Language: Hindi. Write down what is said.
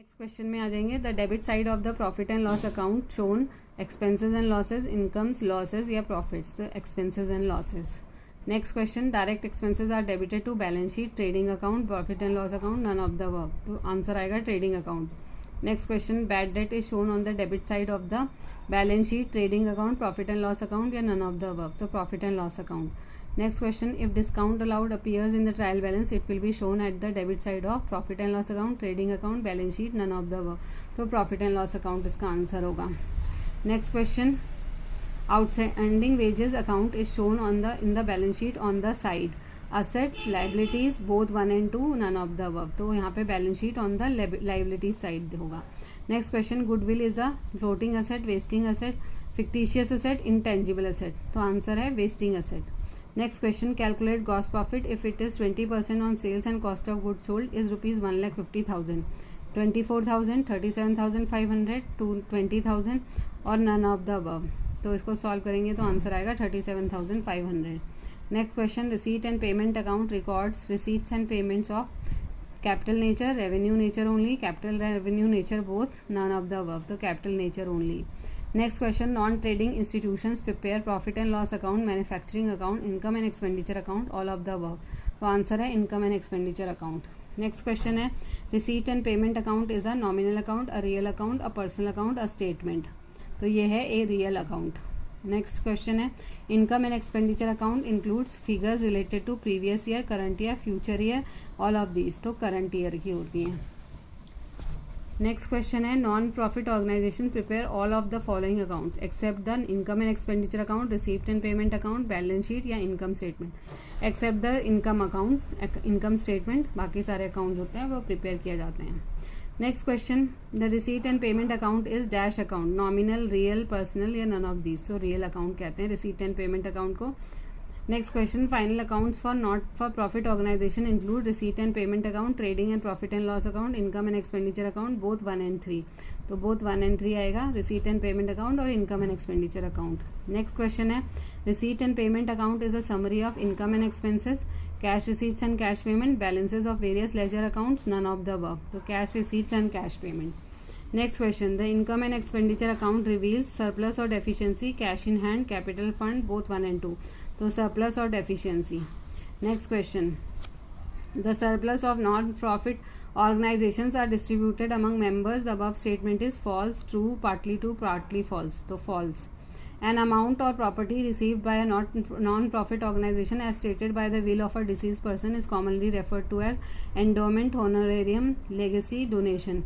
नेक्स्ट क्वेश्चन में आ जाएंगे. The debit side of the profit and loss account shown expenses and losses, incomes, losses या प्रॉफिट्स. तो expenses and losses. Next question, direct expenses are debited to balance sheet, trading account, profit and loss account, none of the above. तो आंसर आएगा trading account. Next question, bad debt is shown on the debit side of the balance sheet, trading account, profit and loss account या नन ऑफ द अबव. तो profit and loss account. Next question, if discount allowed appears in the trial balance, it will be shown at the debit side of profit and loss account, trading account, balance sheet, none of the above. तो profit and loss account इसका आंसर होगा. Next question, outstanding wages account is shown on the in the balance sheet on the side assets, liabilities, both 1 and 2, none of the above. तो यहाँ पे balance sheet on the liabilities side होगा. Next question, goodwill is a floating asset, wasting asset, fictitious asset, intangible asset. तो आंसर है wasting asset. Next question, calculate gross profit if it is 20% on sales and cost of goods sold is rupees 1,50,000, 24,000, 37,500, 20,000 और none of the above. तो इसको सॉल्व करेंगे तो आंसर आएगा 37,500. Next question, receipt and payment account records receipts and payments of capital nature, revenue nature only, capital revenue nature both, none of the above. तो capital nature only. Next question, non trading institutions prepare profit and loss account, manufacturing account, income and expenditure account, all of the above. तो आंसर है income and expenditure account. Next question है, receipt and payment account is a nominal account, a real account, a personal account, a statement. तो ये है a real account. Next question है, income and expenditure account includes figures related to previous year, current year, future year, all of these. तो करंट ईयर की होती हैं. नेक्स्ट क्वेश्चन है, non profit organisation prepare all of the following accounts except the income and expenditure account, receipt and payment account, balance sheet या income statement. Except the income account, income statement, बाकी सारे अकाउंट होते हैं वो प्रिपेयर किए जाते हैं. Next question, the receipt and payment account is dash account, nominal, real, personal या नन ऑफ दीज. तो रियल अकाउंट कहते हैं रिसीट एंड पेमेंट अकाउंट को. Next question, final accounts for not for profit organisation include receipt and payment account, trading and profit and loss account, income and expenditure account, both 1 and 3. तो बोथ 1 and 3 आएगा, रिसीट एंड पेमेंट अकाउंट और income and expenditure account. Next question है, receipt and payment account is a summary of income and expenses, cash receipts and cash payment, balances of various ledger accounts, none of the above. तो cash receipts and cash payments. Next question, the income and expenditure account reveals surplus और deficiency, cash in hand, capital fund, both 1 and 2. तो सरप्लस और deficiency. Next question, the surplus of non profit organisations are distributed among members, the above statement is false, true, partly true, partly false. तो false. An amount or property received by a non-profit organization as stated by the will of a deceased person is commonly referred to as endowment, honorarium, legacy, donation.